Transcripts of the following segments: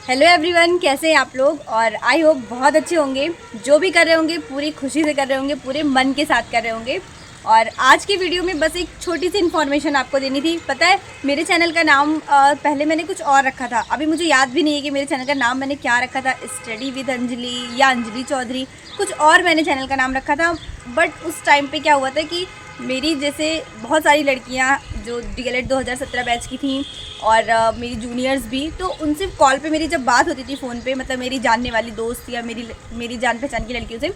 Hello everyone, कैसे हैं आप लोग। और आई होप बहुत अच्छे होंगे। जो भी कर रहे होंगे पूरी खुशी से कर रहे होंगे, पूरे मन के साथ कर रहे होंगे। और आज की वीडियो में बस एक छोटी सी इन्फॉर्मेशन आपको देनी थी। पता है मेरे चैनल का नाम पहले मैंने कुछ और रखा था, अभी मुझे याद भी नहीं है कि मेरे चैनल का नाम मैंने क्या रखा था, स्टडी विद अंजलि या अंजलि चौधरी, कुछ और मैंने चैनल का नाम रखा था। बट उस टाइम पे क्या हुआ था कि मेरी जैसे बहुत सारी लड़कियां जो DLED 2017 बैच की थी और मेरी जूनियर्स भी, तो उनसे कॉल पे मेरी जब बात होती थी फ़ोन पे, मतलब मेरी जानने वाली दोस्त या मेरी जान पहचान की लड़कियों से,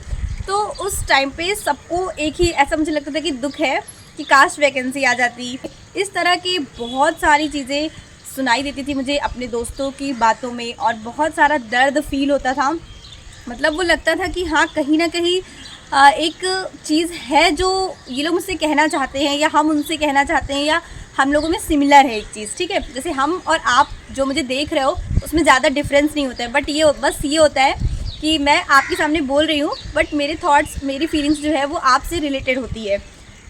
तो उस टाइम पे सबको एक ही ऐसा मुझे लगता था कि दुख है कि काश वैकेंसी आ जाती। इस तरह की बहुत सारी चीज़ें सुनाई देती थी मुझे अपने दोस्तों की बातों में, और बहुत सारा दर्द फील होता था। मतलब वो लगता था कि हाँ, कहीं ना कहीं एक चीज़ है जो ये लोग मुझसे कहना चाहते हैं या हम उनसे कहना चाहते हैं, या हम लोगों में सिमिलर है एक चीज़। ठीक है, जैसे हम और आप जो मुझे देख रहे हो उसमें ज़्यादा डिफरेंस नहीं होता है, बट ये बस ये होता है कि मैं आपके सामने बोल रही हूँ, बट मेरे थॉट्स, मेरी फीलिंग्स जो है वो आपसे रिलेटेड होती है।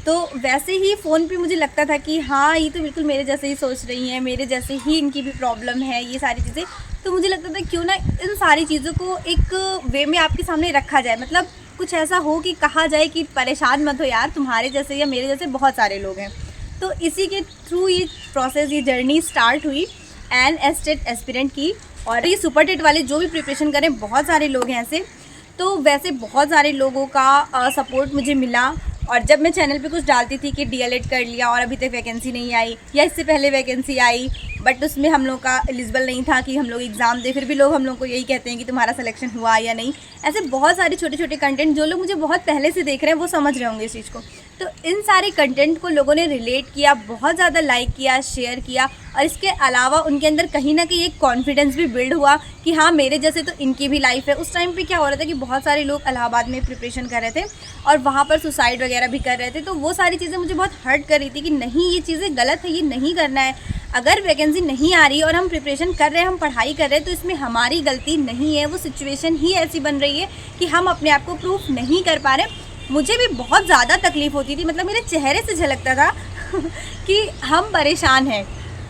तो वैसे ही फ़ोन पे मुझे लगता था कि हाँ, ये तो बिल्कुल मेरे जैसे ही सोच रही हैं, मेरे जैसे ही इनकी भी प्रॉब्लम है, ये सारी चीज़ें। तो मुझे लगता था क्यों ना इन सारी चीज़ों को एक वे में आपके सामने रखा जाए, मतलब कुछ ऐसा हो कि कहा जाए कि परेशान मत हो यार, तुम्हारे जैसे या मेरे जैसे बहुत सारे लोग हैं। तो इसी के थ्रू ये प्रोसेस, ये जर्नी स्टार्ट हुई एन एस्टेट एस्पिरेंट की। और ये सुपर टेट वाले जो भी प्रिपरेशन करें, बहुत सारे लोग हैं ऐसे। तो वैसे बहुत सारे लोगों का सपोर्ट मुझे मिला। और जब मैं चैनल पे कुछ डालती थी कि DLED कर लिया और अभी तक वैकेंसी नहीं आई, या इससे पहले वैकेंसी आई बट उसमें हम लोग का एलिजिबल नहीं था कि हम लोग एग्ज़ाम दे, फिर भी लोग हम लोग को यही कहते हैं कि तुम्हारा सिलेक्शन हुआ या नहीं। ऐसे बहुत सारे छोटे छोटे कंटेंट जो लोग मुझे बहुत पहले से देख रहे हैं वो समझ रहे होंगे इस चीज़ को। तो इन सारे कंटेंट को लोगों ने रिलेट किया, बहुत ज़्यादा लाइक किया, शेयर किया। और इसके अलावा उनके अंदर कहीं ना कहीं एक कॉन्फिडेंस भी बिल्ड हुआ कि हाँ, मेरे जैसे तो इनकी भी लाइफ है। उस टाइम पे क्या हो रहा था कि बहुत सारे लोग इलाहाबाद में प्रिपरेशन कर रहे थे और वहाँ पर सुसाइड वगैरह भी कर रहे थे। तो वो सारी चीज़ें मुझे बहुत हर्ट कर रही थी कि नहीं, ये चीज़ें गलत है, ये नहीं करना है। अगर वैकेंसी नहीं आ रही और हम प्रिपरेशन कर रहे हैं, हम पढ़ाई कर रहे हैं, तो इसमें हमारी गलती नहीं है। वो सिचुएशन ही ऐसी बन रही है कि हम अपने आप को प्रूफ नहीं कर पा रहे। मुझे भी बहुत ज़्यादा तकलीफ़ होती थी, मतलब मेरे चेहरे से झलकता था कि हम परेशान हैं।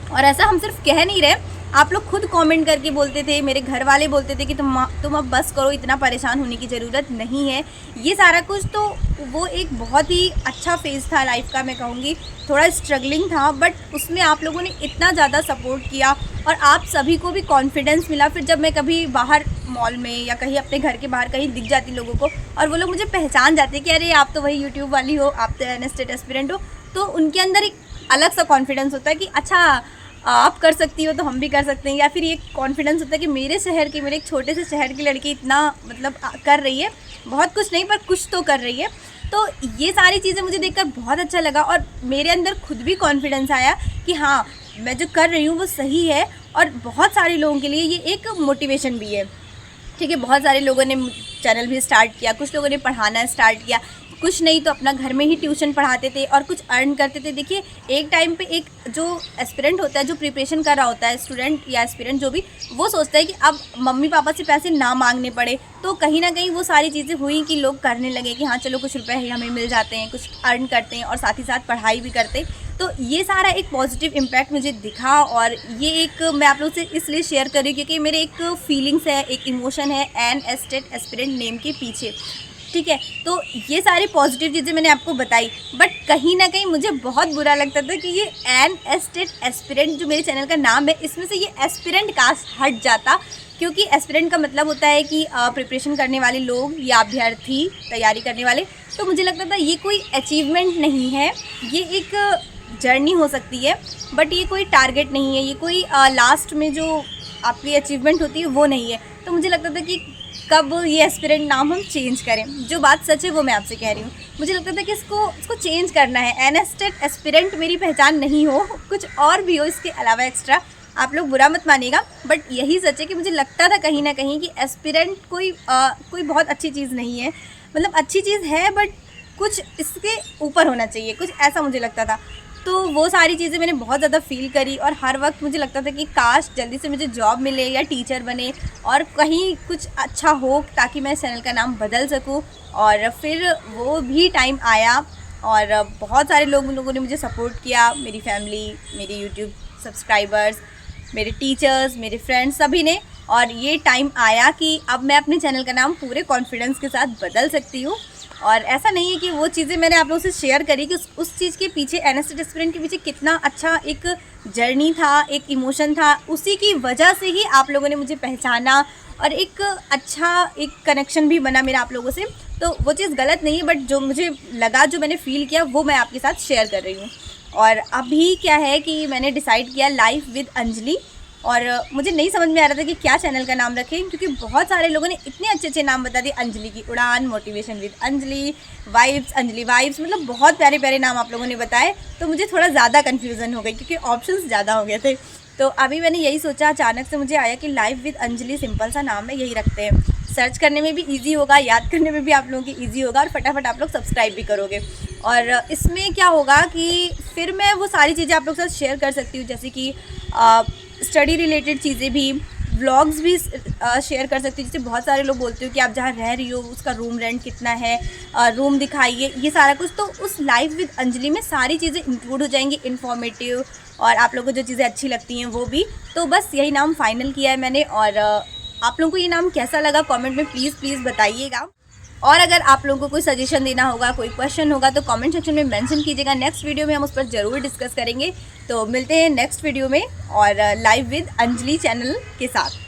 और ऐसा हम सिर्फ कह नहीं रहे, आप लोग खुद कमेंट करके बोलते थे, मेरे घर वाले बोलते थे कि तुम अब बस करो, इतना परेशान होने की ज़रूरत नहीं है। ये सारा कुछ तो वो एक बहुत ही अच्छा फेज़ था लाइफ का, मैं कहूँगी थोड़ा स्ट्रगलिंग था, बट उसमें आप लोगों ने इतना ज़्यादा सपोर्ट किया और आप सभी को भी कॉन्फिडेंस मिला। फिर जब मैं कभी बाहर मॉल में या कहीं अपने घर के बाहर कहीं दिख जाती लोगों को और वो लोग मुझे पहचान जाते कि अरे आप तो वही यूट्यूब वाली हो, आप तो एन एस्टेट एस्पिरेंट हो, तो उनके अंदर एक अलग सा कॉन्फिडेंस होता है कि अच्छा, आप कर सकती हो तो हम भी कर सकते हैं। या फिर ये कॉन्फिडेंस होता है कि मेरे शहर की, मेरे एक छोटे से शहर की लड़की इतना मतलब कर रही है, बहुत कुछ नहीं पर कुछ तो कर रही है। तो ये सारी चीज़ें मुझे देखकर बहुत अच्छा लगा और मेरे अंदर खुद भी कॉन्फिडेंस आया कि हाँ, मैं जो कर रही हूँ वो सही है। और बहुत सारे लोगों के लिए ये एक मोटिवेशन भी है। ठीक है, बहुत सारे लोगों ने चैनल भी स्टार्ट किया, कुछ लोगों ने पढ़ाना स्टार्ट किया, कुछ नहीं तो अपना घर में ही ट्यूशन पढ़ाते थे और कुछ अर्न करते थे। देखिए, एक टाइम पे एक जो एस्पिरेंट होता है, जो प्रिपरेशन कर रहा होता है, स्टूडेंट या एस्पिरेंट जो भी, वो सोचता है कि अब मम्मी पापा से पैसे ना मांगने पड़े। तो कहीं ना कहीं वो सारी चीज़ें हुई कि लोग करने लगे कि हाँ चलो, कुछ रुपए ही हमें मिल जाते हैं, कुछ अर्न करते हैं और साथ ही साथ पढ़ाई भी करते। तो ये सारा एक पॉजिटिव इम्पैक्ट मुझे दिखा और ये एक मैं आप लोग से इसलिए शेयर कर रही हूँ क्योंकि मेरे एक फीलिंग्स है, एक इमोशन है एन एस्टेट एस्पिरेंट नेम के पीछे। ठीक है, तो ये सारी पॉजिटिव चीज़ें मैंने आपको बताई, बट कहीं ना कहीं मुझे बहुत बुरा लगता था कि ये एन एस्टेट एस्पिरेंट जो मेरे चैनल का नाम है, इसमें से ये एस्पिरेंट कास्ट हट जाता, क्योंकि एस्पिरेंट का मतलब होता है कि प्रिपरेशन करने वाले लोग या अभ्यर्थी, तैयारी करने वाले। तो मुझे लगता था ये कोई अचीवमेंट नहीं है, ये एक जर्नी हो सकती है, बट ये कोई टारगेट नहीं है, ये कोई लास्ट में जो आपकी अचीवमेंट होती है वो नहीं है। तो मुझे लगता था कि कब ये एस्पिरेंट नाम हम चेंज करें। जो बात सच है वो मैं आपसे कह रही हूँ। मुझे लगता था कि इसको चेंज करना है। एन एस्टेट एस्पिरेंट मेरी पहचान नहीं हो, कुछ और भी हो इसके अलावा एक्स्ट्रा। आप लोग बुरा मत मानिएगा, बट यही सच है कि मुझे लगता था कहीं ना कहीं कि एस्पिरेंट कोई बहुत अच्छी चीज़ नहीं है। मतलब अच्छी चीज़ है बट कुछ इसके ऊपर होना चाहिए, कुछ ऐसा मुझे लगता था। तो वो सारी चीज़ें मैंने बहुत ज़्यादा फील करी और हर वक्त मुझे लगता था कि काश जल्दी से मुझे जॉब मिले या टीचर बने और कहीं कुछ अच्छा हो ताकि मैं चैनल का नाम बदल सकूं। और फिर वो भी टाइम आया और बहुत सारे लोगों ने मुझे सपोर्ट किया, मेरी फैमिली, मेरी यूट्यूब सब्सक्राइबर्स, मेरे टीचर्स, मेरे फ्रेंड्स, सभी ने। और ये टाइम आया कि अब मैं अपने चैनल का नाम पूरे कॉन्फिडेंस के साथ बदल सकती हूँ। और ऐसा नहीं है कि वो चीज़ें मैंने आप लोगों से शेयर करी कि उस चीज़ के पीछे, एनएसएस एस्पिरेंट के पीछे कितना अच्छा एक जर्नी था, एक इमोशन था, उसी की वजह से ही आप लोगों ने मुझे पहचाना और एक अच्छा एक कनेक्शन भी बना मेरा आप लोगों से। तो वो चीज़ गलत नहीं है, बट जो मुझे लगा, जो मैंने फ़ील किया, वो मैं आपके साथ शेयर कर रही हूँ। और अभी क्या है कि मैंने डिसाइड किया लाइफ विद अंजलि, और मुझे नहीं समझ में आ रहा था कि क्या चैनल का नाम रखें, क्योंकि बहुत सारे लोगों ने इतने अच्छे अच्छे नाम बता दिए। अंजलि की उड़ान, motivation with Anjali, vibes, Anjali vibes, मतलब बहुत प्यारे प्यारे नाम आप लोगों ने बताए। तो मुझे थोड़ा ज़्यादा कन्फ्यूज़न हो गई क्योंकि ऑप्शंस ज़्यादा हो गए थे। तो अभी मैंने यही सोचा, अचानक से मुझे आया कि लाइफ विद अंजलि सिंपल सा नाम है, यही रखते हैं। सर्च करने में भी ईजी होगा, याद करने में भी आप लोगों की ईजी होगा, और फटाफट आप लोग सब्सक्राइब भी करोगे। और इसमें क्या होगा कि फिर मैं वो सारी चीज़ें आप लोग के साथ शेयर कर सकती हूँ, जैसे कि स्टडी रिलेटेड चीज़ें भी, व्लॉग्स भी शेयर कर सकती हूँ। जैसे बहुत सारे लोग बोलते हो कि आप जहाँ रह रही हो उसका रूम रेंट कितना है, रूम दिखाइए, ये सारा कुछ। तो उस लाइफ विद अंजलि में सारी चीज़ें इंक्लूड हो जाएंगी, इन्फॉर्मेटिव, और आप लोगों को जो चीज़ें अच्छी लगती हैं वो भी। तो बस यही नाम फाइनल किया है मैंने। और आप लोगों को ये नाम कैसा लगा कमेंट में प्लीज़ बताइएगा। और अगर आप लोगों को कोई सजेशन देना होगा, कोई क्वेश्चन होगा, तो कमेंट सेक्शन में मेंशन कीजिएगा। नेक्स्ट वीडियो में हम उस पर ज़रूर डिस्कस करेंगे। तो मिलते हैं नेक्स्ट वीडियो में, और लाइव विद अंजलि चैनल के साथ।